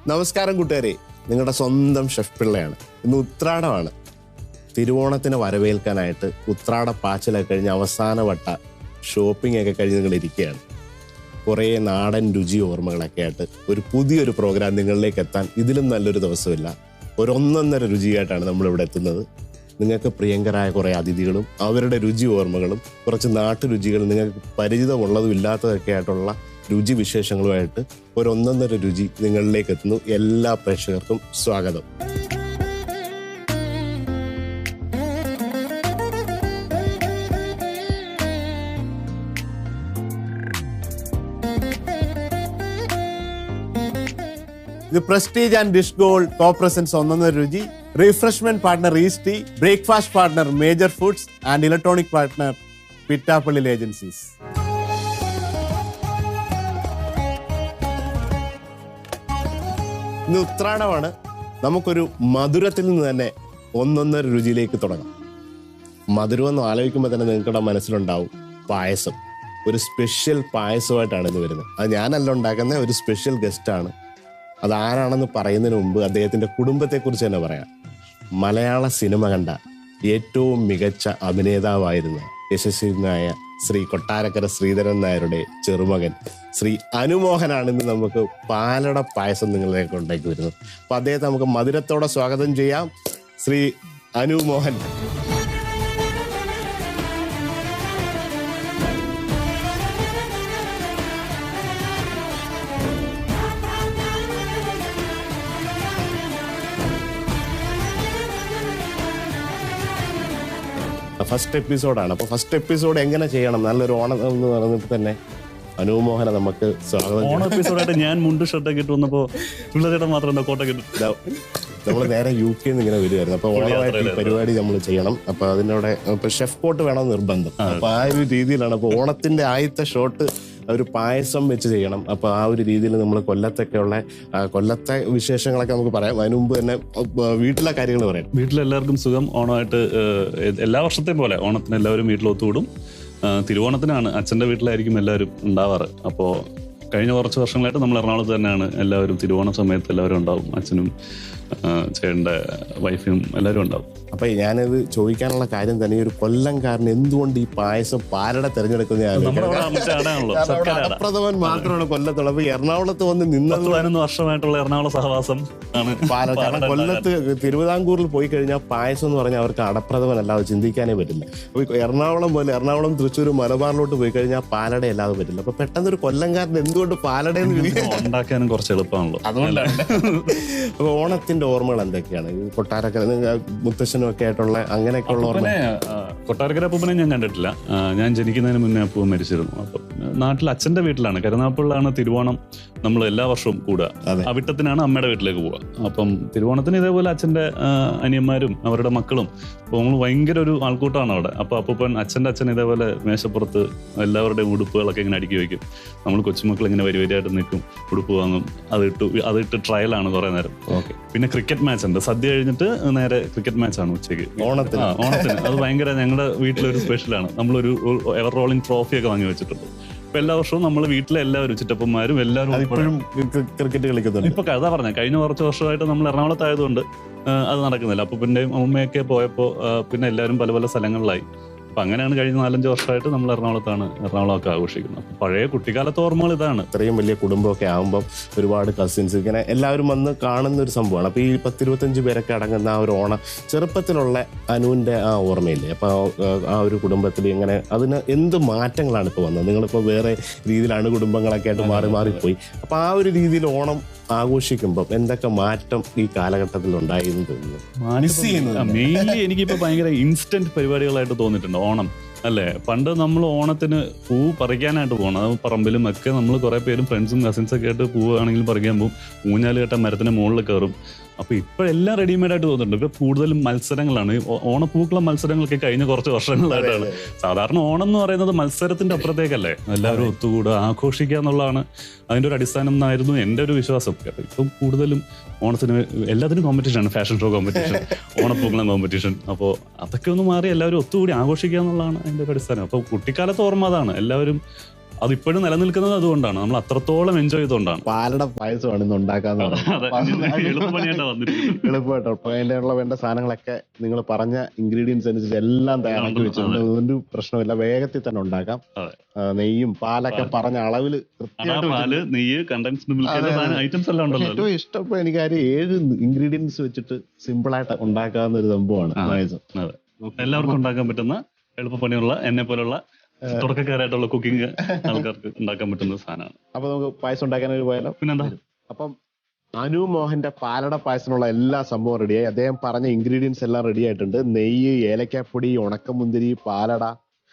നമസ്കാരം കൂട്ടുകാരെ, നിങ്ങളുടെ സ്വന്തം ഷെഫ് പിള്ളയാണ്. ഇന്ന് ഉത്രാടമാണ്. തിരുവോണത്തിന് വരവേൽക്കാനായിട്ട് ഉത്രാട പാച്ചിലൊക്കെ കഴിഞ്ഞ് അവസാനവട്ട ഷോപ്പിംഗ് ഒക്കെ കഴിഞ്ഞ് നിങ്ങൾ ഇരിക്കുകയാണ്. കുറേ നാടൻ രുചി ഓർമ്മകളൊക്കെ ആയിട്ട് ഒരു പുതിയൊരു പ്രോഗ്രാം നിങ്ങളിലേക്ക് എത്താൻ ഇതിലും നല്ലൊരു ദിവസമില്ല. ഒന്നൊന്നര രുചിയായിട്ടാണ് നമ്മളിവിടെ എത്തുന്നത്. നിങ്ങൾക്ക് പ്രിയങ്കരായ കുറേ അതിഥികളും അവരുടെ രുചി ഓർമ്മകളും കുറച്ച് നാട്ടുരുചികളും നിങ്ങൾക്ക് പരിചിതമുള്ളതും ഇല്ലാത്തതൊക്കെ ആയിട്ടുള്ള രുചി വിശേഷങ്ങളുമായിട്ട് ഒന്നൊന്നര രുചി നിങ്ങളിലേക്ക് എത്തുന്നു. എല്ലാ പ്രേക്ഷകർക്കും സ്വാഗതം. ഇത് prestige and dish gold co presents ഒന്നൊന്നര രുചി, refreshment partner east tea, breakfast partner major foods and electronic partner Pittappilly agencies. ഇന്ന് ഉത്രാടമാണ്. നമുക്കൊരു മധുരത്തിൽ നിന്ന് തന്നെ ഒന്നൊന്നര രുചിയിലേക്ക് തുടങ്ങാം. മധുരം എന്ന് ആലോചിക്കുമ്പോൾ തന്നെ നിങ്ങളുടെ മനസ്സിലുണ്ടാവും പായസം. ഒരു സ്പെഷ്യൽ പായസമായിട്ടാണ് ഇത് വരുന്നത്. അത് ഞാനല്ല ഉണ്ടാക്കുന്ന ഒരു സ്പെഷ്യൽ ഗസ്റ്റാണ്. അതാരാണെന്ന് പറയുന്നതിന് മുമ്പ് അദ്ദേഹത്തിൻ്റെ കുടുംബത്തെക്കുറിച്ച് തന്നെ പറയാം. മലയാള സിനിമ കണ്ട ഏറ്റവും മികച്ച അഭിനേതാവായിരുന്ന യശസ്വിനായ ശ്രീ കൊട്ടാരക്കര ശ്രീധരൻ നായരുടെ ചെറുമകൻ ശ്രീ അനുമോഹനാണ് ഇന്ന് നമുക്ക് പാലട പായസം നിങ്ങളിലേക്ക് ഉണ്ടാക്കി വരുന്നത്. അപ്പം അദ്ദേഹത്തെ നമുക്ക് മധുരത്തോടെ സ്വാഗതം ചെയ്യാം. ശ്രീ അനുമോഹൻ. ഫസ്റ്റ് എപ്പിസോഡാണ്. അപ്പോൾ ഫസ്റ്റ് എപ്പിസോഡ് എങ്ങനെ ചെയ്യണം, നല്ലൊരു ഓണം എന്ന് പറഞ്ഞിട്ട് തന്നെ അനുമോഹനെ നമുക്ക് സ്വാഗതം. ഓണം എപ്പിസോഡായിട്ട് ഞാൻ മുണ്ട് ഷർട്ടൊക്കെ ഇട്ട് വന്നപ്പോൾ പിള്ളേരുടെ മാത്രം കോട്ടൊക്കെ ഇട്ട് നമ്മൾ നേരെ UK ഇങ്ങനെ വരുമായിരുന്നു. അപ്പോൾ ഓണമായിട്ട് ഈ പരിപാടി നമ്മൾ ചെയ്യണം. അപ്പോൾ അതിനോടെ ഇപ്പോൾ ഷെഫ് കോട്ട് വേണം നിർബന്ധം. അപ്പോൾ ആ ഒരു രീതിയിലാണ്. അപ്പോൾ ഓണത്തിൻ്റെ ആദ്യത്തെ ഷോട്ട് ഒരു പായസം വെച്ച് ചെയ്യണം. അപ്പോൾ ആ ഒരു രീതിയിൽ നമ്മൾ കൊല്ലത്തെ വിശേഷങ്ങളൊക്കെ നമുക്ക് പറയാം. അതിന് മുമ്പ് തന്നെ വീട്ടിലെ കാര്യങ്ങൾ പറയാം. വീട്ടിലെല്ലാവർക്കും സുഖം. ഓണമായിട്ട് എല്ലാ വർഷത്തെയും പോലെ ഓണത്തിന് എല്ലാവരും വീട്ടിൽ ഒത്തുകൂടും. തിരുവോണത്തിനാണ് അച്ഛൻ്റെ വീട്ടിലായിരിക്കും എല്ലാവരും ഉണ്ടാവാറ്. അപ്പോൾ കഴിഞ്ഞ കുറച്ച് വർഷങ്ങളായിട്ട് നമ്മൾ എറണാകുളത്ത് തന്നെയാണ് എല്ലാവരും. തിരുവോണ സമയത്ത് എല്ലാവരും ഉണ്ടാവും. അച്ഛനും ചേട്ടൻ്റെ വൈഫും എല്ലാവരും ഉണ്ടാവും. അപ്പൊ ഞാനത് ചോദിക്കാനുള്ള കാര്യം തന്നെ, ഈ ഒരു കൊല്ലംകാരൻ എന്തുകൊണ്ട് ഈ പായസം പാലട തെരഞ്ഞെടുക്കുന്ന അടപ്രഥമൻ മാത്രമാണ് കൊല്ലത്തുള്ളത്. അപ്പൊ എറണാകുളത്ത് വന്ന് 15 വർഷമായിട്ടുള്ള എറണാകുളം സഹവാസം ആണ് പാലട. കാരണം കൊല്ലത്ത് തിരുവിതാംകൂറിൽ പോയി കഴിഞ്ഞാൽ പായസം എന്ന് പറഞ്ഞാൽ അവർക്ക് അടപ്രഥമൻ അല്ലാതെ ചിന്തിക്കാനേ പറ്റില്ല. അപ്പൊ എറണാകുളം പോലെ എറണാകുളം തൃശ്ശൂർ മലബാറിലോട്ട് പോയി കഴിഞ്ഞാൽ പാലട അല്ലാതെ പറ്റില്ല. അപ്പൊ പെട്ടെന്ന് ഒരു കൊല്ലംകാരൻ എന്തുകൊണ്ട് പാലടയെന്ന് ഉണ്ടാക്കാനും കുറച്ച് എളുപ്പമാണല്ലോ, അതുകൊണ്ടാണ്. അപ്പൊ ഓണത്തിന്റെ ഓർമ്മകൾ എന്തൊക്കെയാണ്? കൊട്ടാരക്കര മുത്തശ്ശനും ഒക്കെ ആയിട്ടുള്ള അങ്ങനെയൊക്കെയുള്ള ഓർമ്മ? കൊട്ടാരക്കര അപ്പൂപ്പനെ ഞാൻ കണ്ടിട്ടില്ല. ഞാൻ ജനിക്കുന്നതിന് മുന്നേ അപ്പൂപ്പൻ മരിച്ചിരുന്നു. അപ്പം നാട്ടിൽ അച്ഛൻ്റെ വീട്ടിലാണ്, കരുനാഗപ്പള്ളിലാണ് തിരുവോണം നമ്മൾ എല്ലാ വർഷവും കൂടുക. അവിട്ടത്തിനാണ് അമ്മയുടെ വീട്ടിലേക്ക് പോവുക. അപ്പം തിരുവോണത്തിന് ഇതേപോലെ അച്ഛൻ്റെ അനിയന്മാരും അവരുടെ മക്കളും, അപ്പോൾ നമ്മൾ ഭയങ്കര ഒരു ആൾക്കൂട്ടമാണ് അവിടെ. അപ്പോൾ അപ്പൂപ്പൻ അച്ഛൻ്റെ അച്ഛൻ ഇതേപോലെ മേശപ്പുറത്ത് എല്ലാവരുടെയും ഉടുപ്പുകളൊക്കെ ഇങ്ങനെ അടുക്കി വയ്ക്കും. നമ്മൾ കൊച്ചുമക്കൾ ഇങ്ങനെ വരിവരിയായിട്ട് നിൽക്കും, ഉടുപ്പ് വാങ്ങും, അതിട്ട് ട്രയലാണ് കുറേ നേരം. പിന്നെ ക്രിക്കറ്റ് മാച്ച് ഉണ്ട്. സദ്യ കഴിഞ്ഞിട്ട് നേരെ ക്രിക്കറ്റ് മാച്ചാണ് ഉച്ചയ്ക്ക് ഓണത്തിന്. അത് ഭയങ്കര ഞങ്ങളുടെ വീട്ടിലൊരു സ്പെഷ്യലാണ്. നമ്മളൊരു എവർ റോളിംഗ് ട്രോഫിയൊക്കെ വാങ്ങി വെച്ചിട്ടുണ്ട്. ഇപ്പൊ എല്ലാ വർഷവും നമ്മൾ വീട്ടിലെ എല്ലാവരും ചിറ്റപ്പന്മാരും എല്ലാവരും ക്രിക്കറ്റ് കളിക്കുന്നുണ്ട്. ഇപ്പൊ അതാ പറഞ്ഞ കഴിഞ്ഞ കുറച്ച് വർഷമായിട്ട് നമ്മൾ എറണാകുളത്തായതുകൊണ്ട് അത് നടക്കുന്നില്ല. അപ്പൂപ്പൻ്റെയും അമ്മയൊക്കെ പോയപ്പോൾ പിന്നെ എല്ലാവരും പല പല സ്ഥലങ്ങളിലായി. അപ്പൊ അങ്ങനെയാണ് കഴിഞ്ഞ 4-5 വർഷമായിട്ട് നമ്മൾ എറണാകുളമൊക്കെ ആഘോഷിക്കുന്നത്. അപ്പൊ പഴയ കുട്ടിക്കാലത്തെ ഓർമ്മകൾ ഇതാണ്. ഇത്രയും വലിയ കുടുംബമൊക്കെ ആകുമ്പോൾ ഒരുപാട് കസിൻസ് ഇങ്ങനെ എല്ലാവരും വന്ന് കാണുന്ന ഒരു സംഭവമാണ്. അപ്പൊ ഈ 10-25 പേരൊക്കെ അടങ്ങുന്ന ആ ഒരു ഓണം ചെറുപ്പത്തിലുള്ള അനുവിന്റെ ആ ഓർമ്മയില്ലേ? അപ്പൊ ആ ഒരു കുടുംബത്തിൽ ഇങ്ങനെ അതിന് എന്ത് മാറ്റങ്ങളാണ് ഇപ്പൊ വന്നത്? നിങ്ങളിപ്പോ വേറെ രീതിയിലാണ് കുടുംബങ്ങളൊക്കെ ആയിട്ട് മാറിപ്പോയി. അപ്പൊ ആ ഒരു രീതിയിൽ ഓണം ആഘോഷിക്കുമ്പോൾ എന്തൊക്കെ മാറ്റം ഈ കാലഘട്ടത്തിൽ ഉണ്ടായിരുന്നു തോന്നുന്നു? മെയിൻലി എനിക്കിപ്പോ ഭയങ്കര ഇൻസ്റ്റന്റ് പരിപാടികളായിട്ട് തോന്നിയിട്ടുണ്ട് ഓണം അല്ലേ. പണ്ട് നമ്മൾ ഓണത്തിന് പൂ പറിക്കാനായിട്ട് പോകണം. അത് പറമ്പിലും ഒക്കെ നമ്മൾ കുറേ പേരും ഫ്രണ്ട്സും കസിൻസൊക്കെ ആയിട്ട് പൂവാണെങ്കിലും പറിക്കാൻ പോകും. ഊഞ്ഞാല് കെട്ടാൻ മരത്തിന് മുകളിൽ കയറും. അപ്പോൾ ഇപ്പോഴെല്ലാം റെഡിമെയ്ഡായിട്ട് തോന്നുന്നുണ്ട്. ഇപ്പോൾ കൂടുതലും മത്സരങ്ങളാണ്. ഓണപ്പൂക്കളം മത്സരങ്ങളൊക്കെ കഴിഞ്ഞ കുറച്ച് വർഷങ്ങളായിട്ടാണ്. സാധാരണ ഓണം എന്ന് പറയുന്നത് മത്സരത്തിന്റെ അപ്പുറത്തേക്കല്ലേ, എല്ലാവരും ഒത്തുകൂടുക ആഘോഷിക്കുക എന്നുള്ളതാണ് അതിൻ്റെ ഒരു അടിസ്ഥാനം എന്നായിരുന്നു എൻ്റെ ഒരു വിശ്വാസം. ഇപ്പം കൂടുതലും ഓണത്തിന് എല്ലാത്തിനും കോമ്പറ്റീഷനാണ്. ഫാഷൻ ഷോ കോമ്പറ്റീഷൻ, ഓണപ്പൂക്കളം കോമ്പറ്റീഷൻ. അപ്പോൾ അതൊക്കെ ഒന്ന് മാറി എല്ലാവരും ഒത്തുകൂടി ആഘോഷിക്കുക എന്നുള്ളതാണ് അതിൻ്റെ ഒരു അടിസ്ഥാനം. അപ്പോൾ കുട്ടിക്കാലത്ത് ഓർമ്മ അതാണ്. എല്ലാവരും അത് ഇപ്പോഴും നിലനിൽക്കുന്നത് അതുകൊണ്ടാണ്, നമ്മൾ അത്രത്തോളം എൻജോയ് ചെയ്തുകൊണ്ടാണ്. പാലട പായസമാണ് ഇന്ന് ഉണ്ടാക്കാന്ന് എളുപ്പമായിട്ടോ. അപ്പൊ അതിനുള്ള വേണ്ട സാധനങ്ങളൊക്കെ നിങ്ങൾ പറഞ്ഞ ഇൻഗ്രീഡിയൻസ് അനുസരിച്ച് എല്ലാം തയ്യാറാക്കി വെച്ചിട്ടുണ്ട്. ഒരു പ്രശ്നമില്ല, വേഗത്തിൽ തന്നെ ഉണ്ടാക്കാം. നെയ്യും പാലൊക്കെ പറഞ്ഞ അളവില് പാല്, നെയ്യ്, കണ്ടൻസ്ഡ് മിൽക്ക് ഐറ്റംസ് എല്ലാം ഉണ്ടല്ലോ. ഏറ്റവും ഇഷ്ടപ്പെട്ട എനിക്ക് 7 ഇൻഗ്രീഡിയൻസ് വെച്ചിട്ട് സിമ്പിൾ ആയിട്ട് ഉണ്ടാക്കാവുന്ന ഒരു സംഭവമാണ് പായസം. എല്ലാവർക്കും ഉണ്ടാക്കാൻ പറ്റുന്ന എളുപ്പപ്പണിയുള്ള എന്നെ പോലുള്ള തുടക്കക്കാരായിട്ടുള്ള കുക്കിംഗ് ആൾക്കാർക്ക് ഉണ്ടാക്കാൻ പറ്റുന്ന സാധനമാണ്. അപ്പൊ നമുക്ക് പായസം ഉണ്ടാക്കാനൊരു പോയാലോ? പിന്നെന്താ. അപ്പം അനു മോഹന്റെ പാലട പായസത്തിനുള്ള എല്ലാ സംഭവം റെഡിയായി. അദ്ദേഹം പറഞ്ഞ ഇൻഗ്രീഡിയൻസ് എല്ലാം റെഡി ആയിട്ടുണ്ട്. നെയ്യ്, ഏലക്കാപ്പൊടി, ഉണക്കമുന്തിരി, പാലട,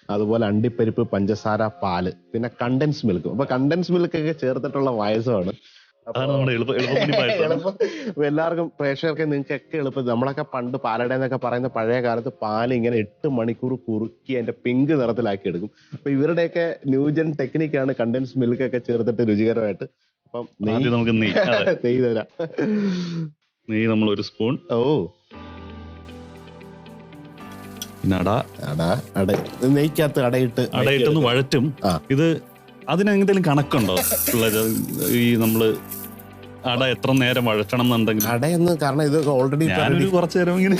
അതുപോലെ അണ്ടിപ്പരിപ്പ്, പഞ്ചസാര, പാല്, പിന്നെ കണ്ടൻസ് മിൽക്ക്. അപ്പൊ കണ്ടൻസ് മിൽക്ക് ഒക്കെ ചേർത്തിട്ടുള്ള പായസമാണ്. എല്ലാവർക്കും പ്രേക്ഷകർക്ക് നിങ്ങൾക്കൊക്കെ എളുപ്പം. നമ്മളൊക്കെ പണ്ട് പാലട എന്നൊക്കെ പറയുന്ന പഴയ കാലത്ത് പാല് ഇങ്ങനെ 8 മണിക്കൂർ കുറുക്കി അതിന്റെ പിങ്ക് നിറത്തിലാക്കി എടുക്കും. അപ്പൊ ഇവരുടെയൊക്കെ ന്യൂജൻ ടെക്നിക്കാണ് കണ്ടൻസ് മിൽക്ക് ഒക്കെ ചേർത്തിട്ട് രുചികരമായിട്ട്. അപ്പം നമുക്ക് നെയ്യ് തരാം. നെയ്യ് നമ്മൾ 1 സ്പൂൺ. നെയ്ക്കകത്ത് അടയിട്ടൊന്ന് വഴറ്റും. ഇത് അതിനെന്തെങ്കിലും കണക്കുണ്ടോ ഈ നമ്മള് അട എത്ര നേരം വഴറ്റണം എന്നുണ്ടെങ്കിൽ? അടയെന്ന് കാരണം ഇത് ഓൾറെഡി കുറച്ചു നേരം ഇങ്ങനെ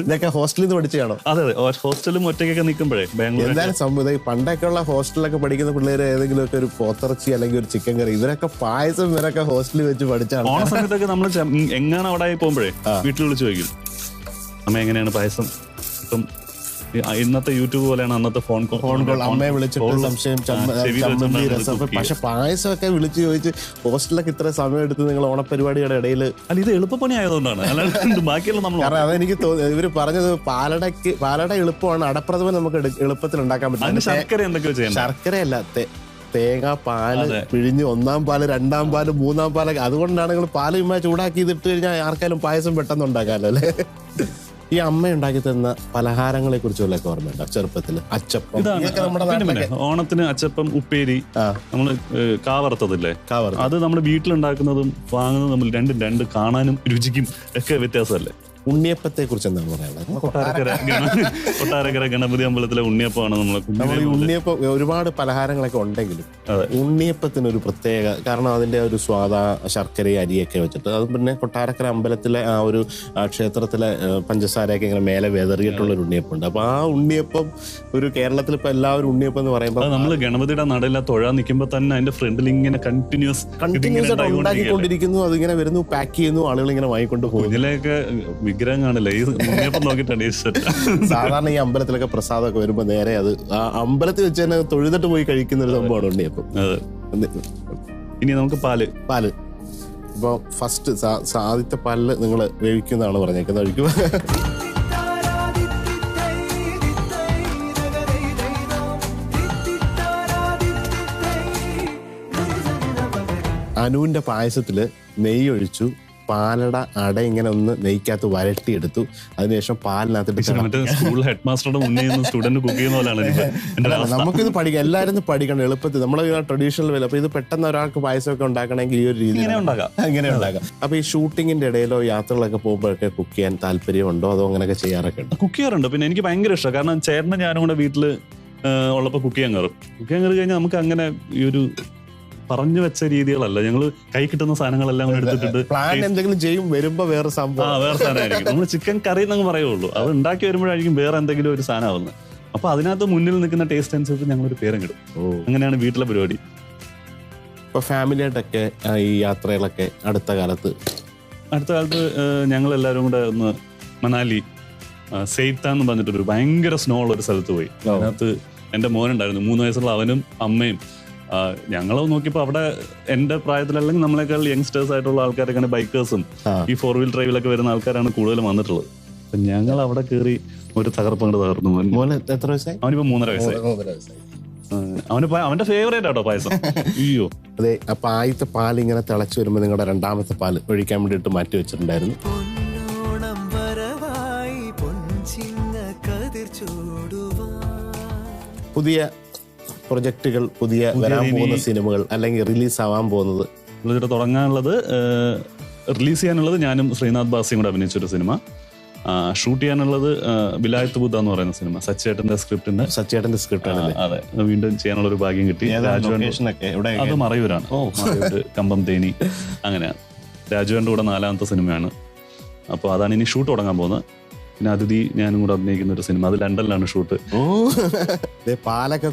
ഇതൊക്കെ ഹോസ്റ്റലിൽ നിന്ന് പഠിച്ചാണോ? അതെ, ഹോസ്റ്റലും ഒറ്റയ്ക്കൊക്കെ നിൽക്കുമ്പോഴേ ബാംഗ്ലൂർ എന്തായാലും സംഭവം പണ്ടൊക്കെ ഉള്ള ഹോസ്റ്റലിലൊക്കെ പഠിക്കുന്ന പിള്ളേര് ഏതെങ്കിലും ഒക്കെ ഒരു പോത്തിറച്ചി അല്ലെങ്കിൽ ഒരു ചിക്കൻ കറി, ഇവരൊക്കെ പായസം ഇവരൊക്കെ ഹോസ്റ്റലിൽ വെച്ച് പഠിച്ചാണ്. ഓണ സമയത്തൊക്കെ നമ്മൾ എങ്ങനെ അവിടെ പോകുമ്പോഴേ വീട്ടിൽ വിളിച്ചു ചോദിക്കും, അമ്മ എങ്ങനെയാണ് പായസം. ഇപ്പം ഇന്നത്തെ യൂട്യൂബ് പോലെയാണ് അന്നത്തെ ഫോൺ കോൾ. അമ്മയെ വിളിച്ചിട്ട് സംശയം, ചമ്മന്തി, രസം. പക്ഷെ പായസമൊക്കെ വിളിച്ചു ചോദിച്ച് ഹോസ്റ്റലിലൊക്കെ ഇത്ര സമയം എടുത്ത് നിങ്ങൾ ഓണപരിപാടിയുടെ ഇടയിൽ. അല്ല, ഇത് എളുപ്പപ്പണി ആയതുകൊണ്ടാണ്, അല്ലാണ്ട് ബാക്കിയുള്ള നമ്മൾ. കാരണം അതെനിക്ക് ഇവര് പറഞ്ഞത് പാലട എളുപ്പമാണ്, അടപ്രഥമൻ നമുക്ക് എളുപ്പത്തിൽ ഉണ്ടാക്കാൻ പറ്റും. ശർക്കര എന്തൊക്കെയോ ചെയ്യണം. ശർക്കരയല്ല, തേങ്ങ, പാല് പിഴിഞ്ഞ് 1-ാം പാല്, 2-ാം പാല്, 3-ാം പാലൊക്കെ. അതുകൊണ്ടാണ് നിങ്ങൾ പാല് ചുമ്മാ ചൂടാക്കി ഇതിട്ട് കഴിഞ്ഞാൽ ആർക്കാലും പായസം പെട്ടെന്ന് ഉണ്ടാക്കാമല്ലോ അല്ലേ. ഈ അമ്മ ഉണ്ടാക്കി തന്ന പലഹാരങ്ങളെ കുറിച്ചുള്ള ഓർമ്മയുണ്ടോ ചെറുപ്പത്തില്? അച്ചപ്പം, ഓണത്തിന് അച്ചപ്പം, ഉപ്പേരി, നമ്മള് കാവറുത്തതില്ലേ, അത് നമ്മുടെ വീട്ടിലുണ്ടാക്കുന്നതും വാങ്ങുന്നതും തമ്മിൽ രണ്ട് കാണാനും രുചിക്കും ഒക്കെ വ്യത്യാസമല്ലേ. ഉണ്ണിയപ്പത്തെ കുറിച്ച് എന്താണ് പറയാനുള്ളത്? കൊട്ടാരക്കര ഗണപതി അമ്പലത്തിലെ ഉണ്ണിയപ്പമാണ് നമ്മൾ ഈ ഉണ്ണിയപ്പം. ഒരുപാട് പലഹാരങ്ങളൊക്കെ ഉണ്ടെങ്കിലും ഉണ്ണിയപ്പത്തിനൊരു പ്രത്യേക കാരണം അതിന്റെ ഒരു സ്വാദ, ശർക്കരയും അരിയൊക്കെ വെച്ചിട്ട്. അത് പിന്നെ കൊട്ടാരക്കര അമ്പലത്തിലെ ആ ഒരു ക്ഷേത്രത്തിലെ പഞ്ചസാരയൊക്കെ ഇങ്ങനെ മേലെ വെതറിയിട്ടുള്ള ഒരു ഉണ്ണിയപ്പുണ്ട്. അപ്പൊ ആ ഉണ്ണിയപ്പം ഒരു കേരളത്തിൽ ഇപ്പൊ എല്ലാവരും ഉണ്ണിയപ്പം എന്ന് പറയുമ്പോൾ നമ്മള് ഗണപതിയുടെ നടയില തൊഴാൻ നിൽക്കുമ്പോ തന്നെ അതിന്റെ ഫ്രണ്ടിൽ ഇങ്ങനെ കണ്ടിന്യൂസ് ഉണ്ടാക്കിക്കൊണ്ടിരിക്കുന്നു. അതിങ്ങനെ വരുന്നു, പാക്ക് ചെയ്യുന്നു, ആളുകൾ ഇങ്ങനെ വാങ്ങിക്കൊണ്ട് പോകും. ഇതിലേക്ക് വിഗ്രഹം കാണില്ല, ഈ ഉണ്ണിയപ്പം നോക്കിയിട്ടാണ്. സാധാരണ ഈ അമ്പലത്തിലൊക്കെ പ്രസാദമൊക്കെ വരുമ്പോ നേരെ അത് ആ അമ്പലത്തിൽ വെച്ച് തന്നെ തൊഴുതിട്ട് പോയി കഴിക്കുന്ന ഒരു സംഭവമാണ് ഉണ്ണിയപ്പം. ഇനി നമുക്ക് പാല്. ഇപ്പൊ ഫസ്റ്റ് ആദ്യത്തെ പാലില് നിങ്ങൾ വേവിക്കുന്നതാണ് പറഞ്ഞേക്കുന്നത്. ഒഴിക്കുക. അനുവിന്റെ പായസത്തില് നെയ്യ് ഒഴിച്ചു, പാലട അട ഇങ്ങനെ ഒന്ന് നെയ്ക്കകത്ത് വരട്ടിയെടുത്തു. അതിനുശേഷം പാലിനകത്തിട്ട് സ്കൂൾ ഹെഡ് മാസ്റ്ററുടെ മുന്നേ സ്റ്റുഡന്റ് കുക്ക് ചെയ്യുന്ന പോലെയാണ്. നമുക്കിത് പഠിക്കാം, എല്ലാവരും പഠിക്കണം എളുപ്പത്തിൽ. നമ്മൾ ട്രഡീഷണൽ വരും. അപ്പൊ ഇത് പെട്ടെന്ന് ഒരാൾക്ക് പായസമൊക്കെ ഉണ്ടാക്കണമെങ്കിൽ ഈ ഒരു രീതി ഇങ്ങനെ ഉണ്ടാക്കാം. അപ്പൊ ഈ ഷൂട്ടിങ്ങിന്റെ ഇടയിലോ യാത്രകളൊക്കെ പോകുമ്പോഴൊക്കെ കുക്ക് ചെയ്യാൻ താല്പര്യമുണ്ടോ, അതോ അങ്ങനെയൊക്കെ ചെയ്യാറൊക്കെ ഉണ്ട്? കുക്ക് ചെയ്യാറുണ്ട്. പിന്നെ എനിക്ക് ഭയങ്കര ഇഷ്ടമാണ്. കാരണം ചേട്ടനും ഞാനും കൂടെ വീട്ടില് ഉള്ളപ്പോ കുക്ക് ചെയ്യാൻ കയറി കഴിഞ്ഞാൽ നമുക്ക് അങ്ങനെ ഈ ഒരു പറഞ്ഞു വെച്ച രീതികളല്ല. ഞങ്ങള് കൈ കിട്ടുന്ന സാധനങ്ങളെല്ലാം എടുത്തിട്ടുണ്ട്. പ്ലാൻ എന്തെങ്കിലും ചെയ്യും, വരുമ്പോ വേറെ സംഭവം, വേറെ സാധനമായിരിക്കും. നമ്മൾ ചിക്കൻ കറി എന്നങ്ങ് പറയുള്ളൂ, അത് ഉണ്ടാക്കി വരുമ്പോഴായിരിക്കും വേറെ എന്തെങ്കിലും ഒരു സാധനം ആവുന്നത്. അപ്പൊ അതിനകത്ത് മുന്നിൽ നിൽക്കുന്ന ടേസ്റ്റ് അനുസരിച്ച് ഞങ്ങളൊരു പേരും കിടും. അങ്ങനെയാണ് വീട്ടിലെ പരിപാടി. ഇപ്പൊ ഫാമിലി ആയിട്ടൊക്കെ ഈ യാത്രകളൊക്കെ അടുത്ത കാലത്ത് ഞങ്ങൾ എല്ലാവരും കൂടെ ഒന്ന് മണാലി, സെയ്ത്താൻ എന്ന് പറഞ്ഞിട്ടൊരു ഭയങ്കര സ്നോ ഉള്ള ഒരു സ്ഥലത്ത് പോയി. അതിനകത്ത് എന്റെ മോനുണ്ടായിരുന്നു, 3 വയസ്സുള്ള അവനും അമ്മയും. ഞങ്ങൾ നോക്കിയപ്പോ അവിടെ എന്റെ പ്രായത്തിലല്ലെങ്കിൽ നമ്മളെക്കാൾ യങ്സ്റ്റേഴ്സ് ആയിട്ടുള്ള ആൾക്കാരൊക്കെയാണ്, ബൈക്കേഴ്സും ഈ 4-വീൽ ഡ്രൈവിലൊക്കെ വരുന്ന ആൾക്കാരാണ് കൂടുതലും വന്നിട്ടുള്ളത്. അപ്പൊ ഞങ്ങൾ അവിടെ കയറി ഒരു തകർപ്പങ്ങോട്ട് തകർന്നു. എത്ര വയസ്സായി? അവനിപ്പോ 3.5 വയസ്സായി. അവന്റെ ഫേവറേറ്റ് ആട്ടോ പായസം. അയ്യോ അതെ. അപ്പൊ ആദ്യത്തെ പാൽ ഇങ്ങനെ തിളച്ചു വരുമ്പോ നിങ്ങളുടെ 2ാമത്തെ പാല് ഒഴിക്കാൻ വേണ്ടിയിട്ട് മാറ്റി വെച്ചിട്ടുണ്ടായിരുന്നു. പുതിയ പ്രൊജക്ടുകൾ, പുതിയ വരാൻ പോകുന്ന സിനിമകൾ അല്ലെങ്കിൽ റിലീസ് ആവാൻ പോകുന്നത്? തുടങ്ങാനുള്ളത്, റിലീസ് ചെയ്യാനുള്ളത് ഞാനും ശ്രീനാഥ് ബാസിയും കൂടെ അഭിനയിച്ചൊരു സിനിമ. ഷൂട്ട് ചെയ്യാനുള്ളത് വിലായത്ത് ബുദ്ധ എന്ന് പറയുന്ന സിനിമ, സച്ചേട്ടന്റെ സ്ക്രിപ്റ്റ് ആണ്. അതെ, വീണ്ടും ചെയ്യാനുള്ള ഒരു ഭാഗ്യം കിട്ടി. അത് മറയൂരാണ്, മറയൂര് കമ്പം തേനി, അങ്ങനെയാണ്. രാജുവിന്റെ കൂടെ 4ാമത്തെ സിനിമയാണ്. അപ്പോൾ അതാണ് ഇനി ഷൂട്ട് തുടങ്ങാൻ പോകുന്നത്. പിന്നെ അതിഥി ഞാനും കൂടെ അഭിനയിക്കുന്ന ഒരു സിനിമ, അത് ലണ്ടനിലാണ് ഷൂട്ട്. പാലൊക്കെ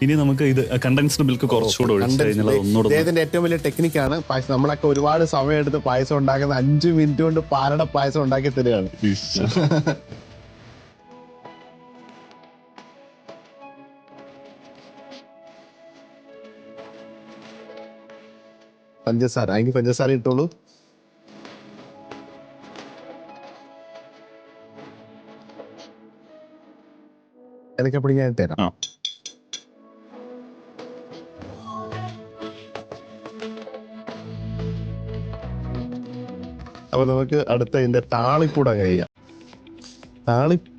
ഇനി നമുക്ക് ഇത് കണ്ടൻസ്ഡ് മിൽക്ക് കുറച്ചുകൂടെ ഒഴിച്ച് കഴിഞ്ഞാൽ ഒന്നുകൂടെ. ഇതിന്റെ ഏറ്റവും വലിയ ടെക്നിക്കാണ് പായസം. നമ്മളൊക്കെ ഒരുപാട് സമയം എടുത്ത് പായസം ഉണ്ടാക്കുന്ന 5 മിനിറ്റ് കൊണ്ട് പാലട പായസം ഉണ്ടാക്കി തരികയാണ്. പഞ്ചസാര, അതിന് പഞ്ചസാര ഇട്ടോളൂ. എനിക്കപ്പടി ഞാൻ തരാം. അപ്പൊ നമുക്ക് അടുത്ത ഇതിന്റെ താളിപ്പൂടെ കഴിയാം.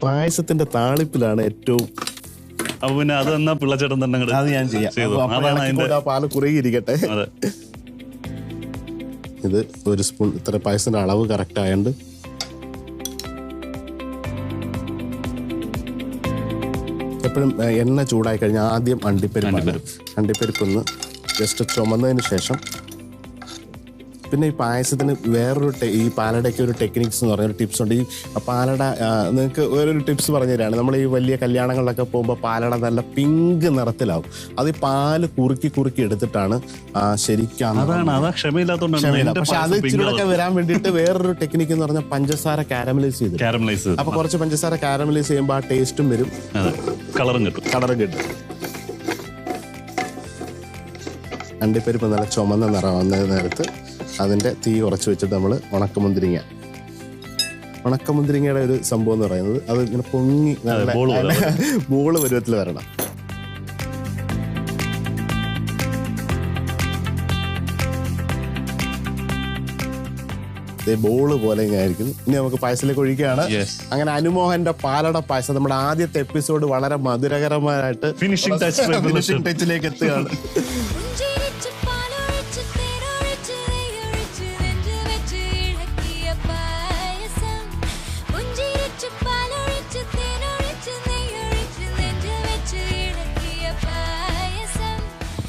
പായസത്തിന്റെ താളിപ്പിലാണ് ഏറ്റവും. അപ്പൊ പിന്നെ അത് എന്നാ പിള്ളച്ചേട്ടൻ തന്നെ അത് ഞാൻ ചെയ്യാം. പാല് കുറുകിയിരിക്കട്ടെ. ഇത് 1 സ്പൂൺ, ഇത്ര പായസത്തിന്റെ അളവ് കറക്റ്റ് ആയതുകൊണ്ട് എപ്പോഴും എണ്ണ ചൂടായി കഴിഞ്ഞാൽ ആദ്യം അണ്ടിപ്പരിപ്പൊന്ന് ജസ്റ്റ് ചുമന്നതിന് ശേഷം, പിന്നെ ഈ പായസത്തിന് വേറൊരു ഈ പാലടയ്ക്ക് ഒരു ടെക്നിക്സ് എന്ന് പറഞ്ഞൊരു ടിപ്സ് ഉണ്ട്. ഈ പാലട നിങ്ങൾക്ക് വേറൊരു ടിപ്സ് പറഞ്ഞു തരാണ്. നമ്മൾ ഈ വലിയ കല്യാണങ്ങളിലൊക്കെ പോകുമ്പോൾ പാലട നല്ല പിങ്ക് നിറത്തിലാവും. അത് ഈ പാല് കുറുക്കി എടുത്തിട്ടാണ് ശരിക്കും. പക്ഷെ അത് ഇച്ചിരിയൊക്കെ വരാൻ വേണ്ടിയിട്ട് വേറൊരു ടെക്നിക്ക് എന്ന് പറഞ്ഞാൽ പഞ്ചസാര കാരമലൈസ് ചെയ്ത്. അപ്പൊ കുറച്ച് പഞ്ചസാര കാരമലൈസ് ചെയ്യുമ്പോൾ ആ ടേസ്റ്റും വരും, കളറും കിട്ടും. അണ്ടിപ്പരിപ്പ് നല്ല ചുമന്ന നിറം വന്ന നേരത്ത് അതിൻ്റെ തീ കുറച്ച് വെച്ചിട്ട് നമ്മൾ ഉണക്കമുന്തിരിങ്ങയുടെ ഒരു സംഭവം എന്ന് പറയുന്നത് അത് ഇങ്ങനെ പൊങ്ങി ബോള് പരുവത്തിൽ വരണം. ബോള് പോലെ ആയിരിക്കും. ഇനി നമുക്ക് പായസത്തിലേക്ക് ഒഴിക്കുകയാണ്. അങ്ങനെ അനുമോഹന്റെ പാലട പായസം നമ്മുടെ ആദ്യത്തെ എപ്പിസോഡ് വളരെ മധുരകരമായിട്ട് ഫിനിഷിംഗ് ടച്ചിലേക്ക് എത്തുകയാണ്.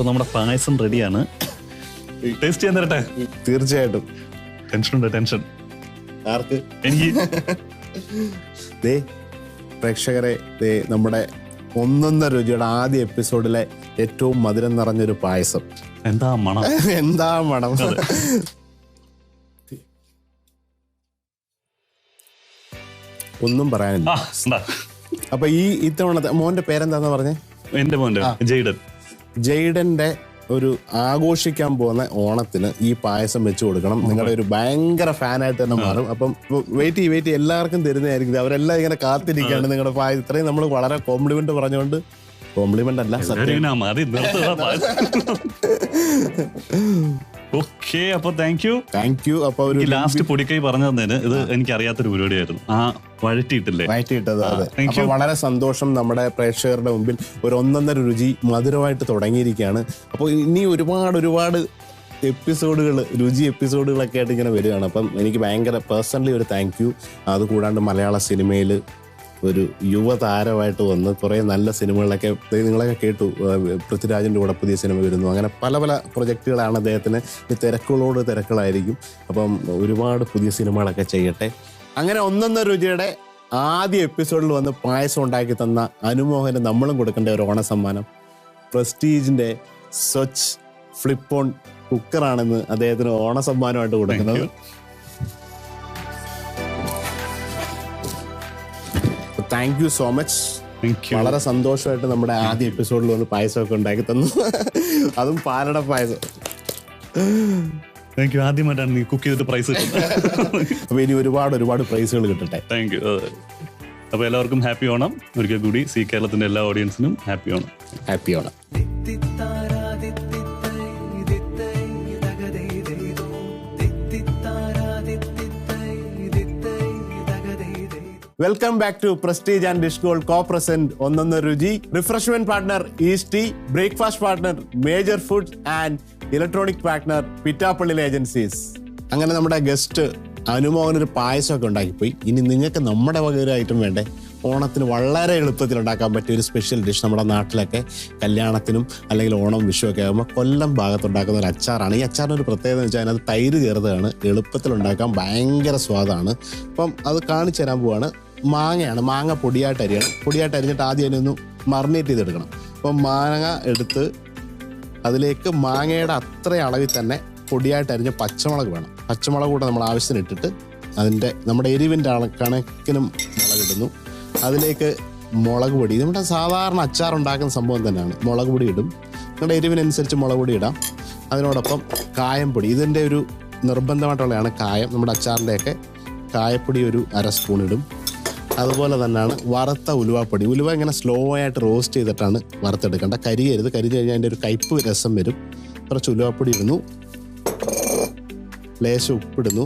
നമ്മുടെ പായസം റെഡിയാണ്. ടേസ്റ്റ് ചെയ്യാൻ തരട്ടെ? തീർച്ചയായിട്ടും. ടെൻഷൻ ആർക്ക്? എനിക്ക്. പ്രേക്ഷകരെ, നമ്മുടെ 1.5 രുചിയുടെ ആദ്യ എപ്പിസോഡിലെ ഏറ്റവും മധുരം നിറഞ്ഞൊരു പായസം. എന്താ മണം! ഒന്നും പറയാനില്ല. അപ്പൊ ഈ ഇത്തവണത്തെ മോന്റെ പേരെന്താന്ന് പറഞ്ഞേ? എന്റെ മോന്റെ ജെയ്ഡന്റെ ഒരു ആഘോഷിക്കാൻ പോകുന്ന ഓണത്തിന് ഈ പായസം വെച്ച് കൊടുക്കണം. നിങ്ങളുടെ ഒരു ഭയങ്കര ഫാനായിട്ട് തന്നെ മാറും. അപ്പം വെയിറ്റ് എല്ലാവർക്കും തരുന്നതായിരിക്കും. അവരെല്ലാം ഇങ്ങനെ കാത്തിരിക്കുകയാണ് നിങ്ങളുടെ പായസം. ഇത്രയും നമ്മൾ വളരെ കോംപ്ലിമെന്റ് പറഞ്ഞുകൊണ്ട്, കോംപ്ലിമെന്റ് അല്ല സത്യം. ഓക്കെ, അപ്പൊ താങ്ക് യു. അപ്പൊ ഒരു ലാസ്റ്റ് പൊടിക്കൈ പറഞ്ഞു തന്നതിന് ഇത് എനിക്ക് അറിയാത്തൊരു പരിപാടിയായിരുന്നു. വഴറ്റിയിട്ടത്. അപ്പൊ വളരെ സന്തോഷം. നമ്മുടെ പ്രേക്ഷകരുടെ മുമ്പിൽ ഒരു 1.5 രുചി മധുരമായിട്ട് തുടങ്ങിയിരിക്കുകയാണ്. അപ്പോൾ ഇനി ഒരുപാട് രുചി എപ്പിസോഡുകളൊക്കെ ആയിട്ട് ഇങ്ങനെ വരികയാണ്. അപ്പം എനിക്ക് ഭയങ്കര പേഴ്സണലി ഒരു താങ്ക് യു. അതുകൂടാണ്ട് മലയാള സിനിമയിൽ ഒരു യുവതാരമായിട്ട് വന്ന് കുറേ നല്ല സിനിമകളൊക്കെ നിങ്ങളൊക്കെ കേട്ടു. പൃഥ്വിരാജിൻ്റെ കൂടെ പുതിയ സിനിമ വരുന്നു. അങ്ങനെ പല പ്രൊജക്റ്റുകളാണ് അദ്ദേഹത്തിന്. തിരക്കുകളായിരിക്കും. അപ്പം ഒരുപാട് പുതിയ സിനിമകളൊക്കെ ചെയ്യട്ടെ. അങ്ങനെ 1.5 രുചിയുടെ ആദ്യ എപ്പിസോഡിൽ വന്ന് പായസം ഉണ്ടാക്കി തന്ന അനുമോഹന് നമ്മളും കൊടുക്കേണ്ട ഒരു ഓണസമ്മാനം പ്രസ്റ്റീജിന്റെ സ്വച്ച് ഫ്ലിപ്പ് ഓൺ കുക്കറാണെന്ന് അദ്ദേഹത്തിന് ഓണസമ്മാനമായിട്ട് കൊടുക്കുന്നത്. Thank you so much. വളരെ സന്തോഷമായിട്ട് നമ്മുടെ ആദ്യ എപ്പിസോഡിൽ വന്ന് പായസമൊക്കെ ഉണ്ടാക്കി തന്നു. അതും പാലട പായസം. Thank you. ആദ്യമായിട്ടാണ് നീ കുക്ക് ചെയ്തിട്ട് പ്രൈസ്. അപ്പൊ ഇനി ഒരുപാട് പ്രൈസുകൾ കിട്ടട്ടെ. Thank you. അപ്പൊ എല്ലാവർക്കും ഹാപ്പി ഓണം. ഒരിക്കൽ കൂടി സി കേരളത്തിന്റെ എല്ലാ ഓഡിയൻസിനും happy Onam. Happy Onam. Welcome back to prestige and dish gold co-present 1.5 Ruchi. Refreshment partner east, breakfast partner major foods and electronic partner Pittappilly agencies. അങ്ങനെ നമ്മുടെ ഗസ്റ്റ് അനുമോഹനൊരു പായസമൊക്കെ ഉണ്ടാക്കിപ്പോയി. ഇനി നിങ്ങൾക്ക് നമ്മുടെ വക ഒരു ഐറ്റം വേണ്ടേ? ഓണത്തിന് വളരെ എളുപ്പത്തിൽ ഉണ്ടാക്കാൻ പറ്റിയ ഒരു സ്പെഷ്യൽ ഡിഷ് നമ്മുടെ നാട്ടിലൊക്കെ കല്യാണത്തിനും അല്ലെങ്കിൽ ഓണം വിഷുവൊക്കെ ആകുമ്പോൾ കൊല്ലം ഭാഗത്തുണ്ടാക്കുന്ന ഒരു അച്ചാറാണ്. ഈ അച്ചാറിന് ഒരു പ്രത്യേകത എന്ന് വെച്ചാൽ അതിനകത്ത് തൈര് ചേർത്തതാണ്. എളുപ്പത്തിൽ ഉണ്ടാക്കാൻ ഭയങ്കര സ്വാദാണ്. അപ്പം അത് കാണിച്ചു തരാൻ പോവാണ്. മാങ്ങയാണ്. മാങ്ങ പൊടിയായിട്ട് അരിയണം. പൊടിയായിട്ട് അരിഞ്ഞിട്ട് ആദ്യം അതിനൊന്ന് മറിനേറ്റ് ചെയ്തെടുക്കണം. അപ്പം മാങ്ങ എടുത്ത് അതിലേക്ക് മാങ്ങയുടെ അത്ര അളവിൽ തന്നെ പൊടിയായിട്ട് അരിഞ്ഞ പച്ചമുളക് വേണം. പച്ചമുളക് കൂടെ നമ്മൾ ആവശ്യത്തിന് ഇട്ടിട്ട് നമ്മുടെ എരിവിൻ്റെ കണക്കിനും മുളകിടുന്നു. അതിലേക്ക് മുളക് പൊടി, നമ്മുടെ സാധാരണ അച്ചാർ ഉണ്ടാക്കുന്ന സംഭവം തന്നെയാണ്. മുളക് പൊടി ഇടും. നിങ്ങളുടെ എരിവിനനുസരിച്ച് മുളക് പൊടി ഇടാം. അതിനോടൊപ്പം കായം പൊടി, ഇതിൻ്റെ ഒരു നിർബന്ധമായിട്ടുള്ളതാണ് കായം. നമ്മുടെ അച്ചാറിൻ്റെയൊക്കെ കായപ്പൊടി ഒരു 1/2 സ്പൂൺ ഇടും. അതുപോലെ തന്നെയാണ് വറുത്ത ഉലുവാപ്പൊടി. ഉലുവ ഇങ്ങനെ സ്ലോ ആയിട്ട് റോസ്റ്റ് ചെയ്തിട്ടാണ് വറുത്തെടുക്കേണ്ട. കരിയരുത്. കരിഞ്ഞ് കഴിഞ്ഞാൽ അതിൻ്റെ ഒരു കയ്പ്പ് രസം വരും. കുറച്ച് ഉലുവാപ്പൊടി ഇടുന്നു. ലേശം ഉപ്പിടുന്നു.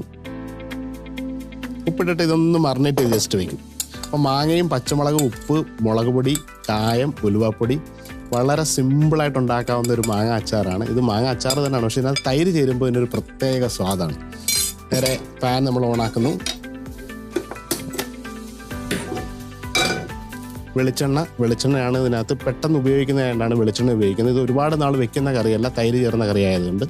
ഉപ്പിട്ടിട്ട് ഇതൊന്ന് മറിനേറ്റ് ചെയ്ത് ജസ്റ്റ് വയ്ക്കും. അപ്പോൾ മാങ്ങയും പച്ചമുളകും, ഉപ്പ്, മുളക് പൊടി, കായം, ഉലുവാപ്പൊടി, വളരെ സിമ്പിളായിട്ട് ഉണ്ടാക്കാവുന്ന ഒരു മാങ്ങ അച്ചാറാണ് ഇത്. മാങ്ങ അച്ചാർ തന്നെയാണ്, പക്ഷേ ഇതിനകത്ത് തൈര് ചേരുമ്പോൾ ഇതിനൊരു പ്രത്യേക സ്വാദാണ്. നേരെ പാൻ നമ്മൾ ഓണാക്കുന്നു. വെളിച്ചെണ്ണയാണ് ഇതിനകത്ത് പെട്ടെന്ന് ഉപയോഗിക്കുന്നതായതുകൊണ്ടാണ് വെളിച്ചെണ്ണ ഉപയോഗിക്കുന്നത്. ഇത് ഒരുപാട് നാൾ വെക്കുന്ന കറിയല്ല, തൈര് ചേർന്ന കറി ആയതുകൊണ്ട്.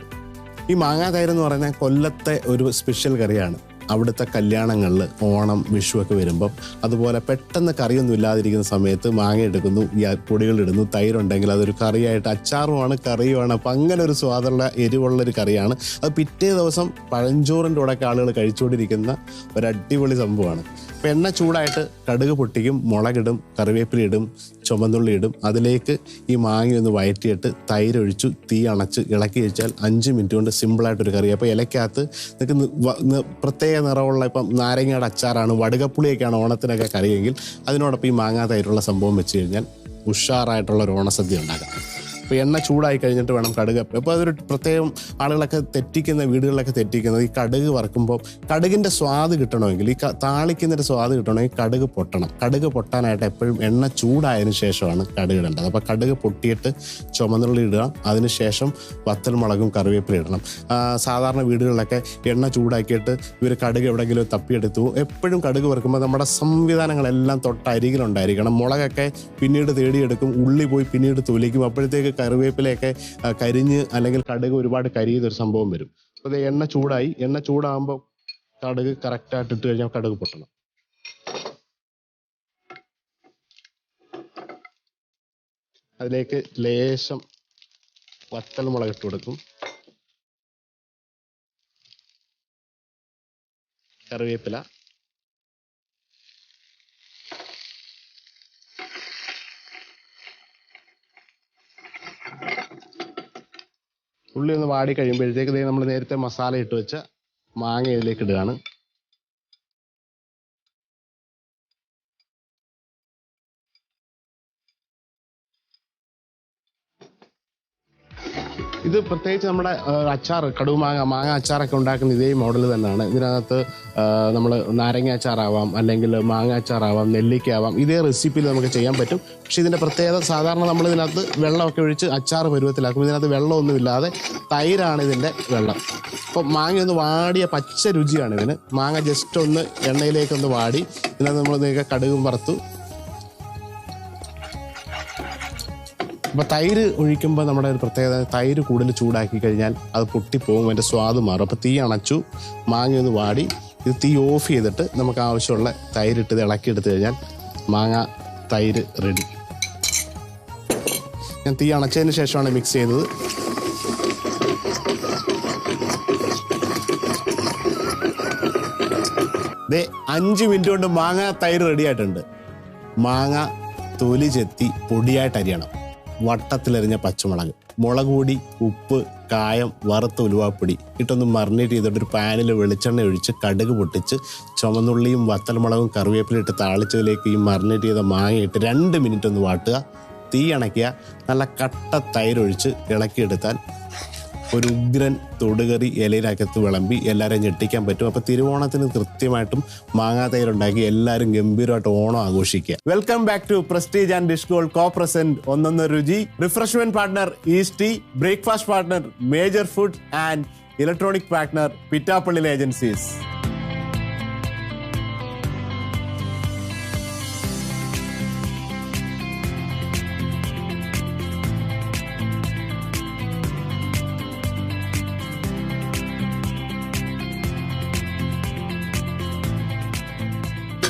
ഈ മാങ്ങാ തൈര് എന്ന് പറയുന്നത് കൊല്ലത്തെ ഒരു സ്പെഷ്യൽ കറിയാണ്. അവിടുത്തെ കല്യാണങ്ങളിൽ ഓണം വിഷുവൊക്കെ വരുമ്പം അതുപോലെ പെട്ടെന്ന് കറിയൊന്നും ഇല്ലാതിരിക്കുന്ന സമയത്ത് മാങ്ങ എടുക്കുന്നു, ഈ പൊടികളിടുന്നു, തൈരുണ്ടെങ്കിൽ അതൊരു കറിയായിട്ട് അച്ചാറുമാണ് കറിയുമാണ്. അപ്പം അങ്ങനെ ഒരു സ്വാദുള്ള എരിവുള്ളൊരു കറിയാണ് അത്. പിറ്റേ ദിവസം പഴഞ്ചോറിൻ്റെ കൂടെയൊക്കെ ആളുകൾ കഴിച്ചുകൊണ്ടിരിക്കുന്ന ഒരു അടിപൊളി സംഭവമാണ്. അപ്പം എണ്ണ ചൂടായിട്ട് കടുക് പൊട്ടിക്കും, മുളകിടും, കറിവേപ്പിലിടും, ചുമന്നുള്ളി ഇടും. അതിലേക്ക് ഈ മാങ്ങയൊന്ന് വഴറ്റിയിട്ട് തൈരൊഴിച്ചു തീ അണച്ച് ഇളക്കി വെച്ചാൽ 5 മിനിറ്റ് കൊണ്ട് സിമ്പിളായിട്ടൊരു കറി. അപ്പോൾ ഇലക്കകത്ത് നിങ്ങൾക്ക് പ്രത്യേക നിറമുള്ള ഇപ്പം നാരങ്ങയുടെ അച്ചാറാണ്, വടുകപ്പുളിയൊക്കെയാണ് ഓണത്തിനൊക്കെ കറിയെങ്കിൽ അതിനോടൊപ്പം ഈ മാങ്ങാ തൈരുള്ള സംഭവം വെച്ച് കഴിഞ്ഞാൽ ഉഷാറായിട്ടുള്ള ഒരു ഓണസദ്യ ഉണ്ടാക്കാം. അപ്പോൾ എണ്ണ ചൂടായി കഴിഞ്ഞിട്ട് വേണം കടുക്. അപ്പോൾ അതൊരു പ്രത്യേകം ആളുകളൊക്കെ വീടുകളിലൊക്കെ തെറ്റിക്കുന്നത് ഈ കടുക് വറക്കുമ്പോൾ കടുകിൻ്റെ സ്വാദ് കിട്ടണമെങ്കിൽ, ഈ താളിക്കുന്നൊരു സ്വാദ് കിട്ടണമെങ്കിൽ കടുക് പൊട്ടണം. കടുക് പൊട്ടാനായിട്ട് എപ്പോഴും എണ്ണ ചൂടായതിനു ശേഷമാണ് കടുക് ഇടേണ്ടത്. അപ്പോൾ കടുക് പൊട്ടിയിട്ട് ചുമന്നുള്ളി ഇടുക. അതിനുശേഷം വത്തൽമുളകും കറിവേപ്പില ഇടണം. സാധാരണ വീടുകളിലൊക്കെ എണ്ണ ചൂടാക്കിയിട്ട് ഇവർ കടുക് എവിടെയെങ്കിലും തപ്പിയെടുത്തു. എപ്പോഴും കടുക് വറുക്കുമ്പോൾ നമ്മുടെ സംവിധാനങ്ങളെല്ലാം തൊട്ടരികിലുണ്ടായിരിക്കണം. മുളകൊക്കെ പിന്നീട് തേടിയെടുക്കും, ഉള്ളി പോയി പിന്നീട് തൊലിക്കും. അപ്പോഴത്തേക്ക് കറിവേപ്പിലയൊക്കെ കരിഞ്ഞ് അല്ലെങ്കിൽ കടുക് ഒരുപാട് കരിയുന്നൊരു സംഭവം വരും. അപ്പോൾ എണ്ണ ചൂടായി. എണ്ണ ചൂടാകുമ്പോൾ കടുക് കറക്റ്റായിട്ട് ഇട്ട് കഴിഞ്ഞാൽ കടുക് പൊട്ടണം. അതിലേക്ക് ലേശം വത്തൽ മുളക് ഇട്ട് കൊടുക്കും, കറിവേപ്പില, ഉള്ളി ഒന്ന് വാടി കഴിയുമ്പോഴത്തേക്ക് നമ്മൾ നേരത്തെ മസാല ഇട്ട് വെച്ച മാങ്ങ ഇതിലേക്ക് ഇടുകയാണ്. ഇത് പ്രത്യേകിച്ച് നമ്മുടെ അച്ചാർ, മാങ്ങ അച്ചാറൊക്കെ ഉണ്ടാക്കുന്ന ഇതേ മോഡൽ തന്നെയാണ്. ഇതിനകത്ത് നമ്മൾ നാരങ്ങ അച്ചാറാവാം, അല്ലെങ്കിൽ മാങ്ങ അച്ചാറാവാം, നെല്ലിക്കാവാം. ഇതേ റെസിപ്പിയിൽ നമുക്ക് ചെയ്യാൻ പറ്റും. പക്ഷെ ഇതിൻ്റെ പ്രത്യേകത, സാധാരണ നമ്മൾ ഇതിനകത്ത് വെള്ളമൊക്കെ ഒഴിച്ച് അച്ചാർ പരുവത്തിലാക്കും. ഇതിനകത്ത് വെള്ളമൊന്നുമില്ലാതെ തൈരാണ് ഇതിൻ്റെ വെള്ളം. അപ്പോൾ മാങ്ങ ഒന്ന് വാടിയ പച്ച രുചിയാണ് ഇതിന്. മാങ്ങ ജസ്റ്റ് ഒന്ന് എണ്ണയിലേക്കൊന്ന് വാടി ഇതിനകത്ത് നമ്മൾ കടുകും വറുത്തു. അപ്പോൾ തൈര് ഒഴിക്കുമ്പോൾ നമ്മുടെ ഒരു പ്രത്യേകത, തൈര് കൂടുതൽ ചൂടാക്കി കഴിഞ്ഞാൽ അത് പൊട്ടിപ്പോകും, അതിൻ്റെ സ്വാദ് മാറും. അപ്പോൾ തീ അണച്ചു, മാങ്ങയൊന്ന് വാടി, ഇത് തീ ഓഫ് ചെയ്തിട്ട് നമുക്ക് ആവശ്യമുള്ള തൈരിട്ട് ഇത് ഇളക്കിയെടുത്ത് കഴിഞ്ഞാൽ മാങ്ങ തൈര് റെഡി. ഞാൻ തീ അണച്ചതിന് ശേഷമാണ് മിക്സ് ചെയ്തത്. ദേ 5 മിനിറ്റ് കൊണ്ട് മാങ്ങ തൈര് റെഡി ആയിട്ടുണ്ട്. മാങ്ങ തൊലി ചെത്തി പൊടിയായിട്ട് അരിയണം. വട്ടത്തിലരിഞ്ഞ പച്ചമുളക്, മുളക് പൊടി, ഉപ്പ്, കായം, വറുത്ത ഉലുവാപ്പൊടി ഇട്ടൊന്ന് മറിനേറ്റ് ചെയ്തിട്ട് ഒരു പാനിൽ വെളിച്ചെണ്ണ ഒഴിച്ച് കടുക് പൊട്ടിച്ച് ചുമന്നുള്ളിയും വത്തൽമുളകും കറിവേപ്പില ഇട്ട് താളിച്ചതിലേക്ക് ഈ മറിനേറ്റ് ചെയ്ത മാങ്ങ ഇട്ട് 2 മിനിറ്റ് ഒന്ന് വാട്ടുക. തീ അണയ്ക്കുക. നല്ല കട്ട തൈരൊഴിച്ച് ഇളക്കിയെടുത്താൽ ഒരു ഉഗ്രൻ തൊടുകറി ഇലയിനകത്ത് വിളമ്പി എല്ലാവരെയും ഞെട്ടിക്കാൻ പറ്റും. അപ്പോൾ തിരുവോണത്തിന് കൃത്യമായിട്ടും മാങ്ങാ തൈരുണ്ടാക്കി എല്ലാവരും ഗംഭീരമായിട്ട് ഓണം ആഘോഷിക്കുക. Welcome back to prestige and dish gold co present ഒന്നൊന്ന് രുചി. Refreshment partner east, breakfast partner major food and electronic partner Pittappilly agencies.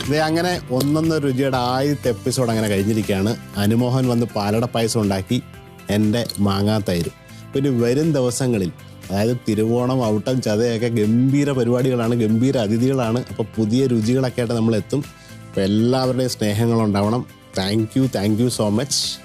ഇത് അങ്ങനെ ഒന്നൊന്നര രുചിയുടെ ആദ്യത്തെ എപ്പിസോഡ് അങ്ങനെ കഴിഞ്ഞിരിക്കുകയാണ്. അനുമോഹൻ വന്ന് പാലട പായസം ഉണ്ടാക്കി, എൻ്റെ മാങ്ങാത്തൈരും. പിന്നെ വരും ദിവസങ്ങളിൽ, അതായത് തിരുവോണം, ഔട്ടം, ചതയൊക്കെ ഗംഭീര പരിപാടികളാണ്, ഗംഭീര അതിഥികളാണ്. അപ്പോൾ പുതിയ രുചികളൊക്കെ ആയിട്ട് നമ്മൾ എത്തും. അപ്പോൾ എല്ലാവരുടെയും സ്നേഹങ്ങളുണ്ടാവണം. Thank you so much.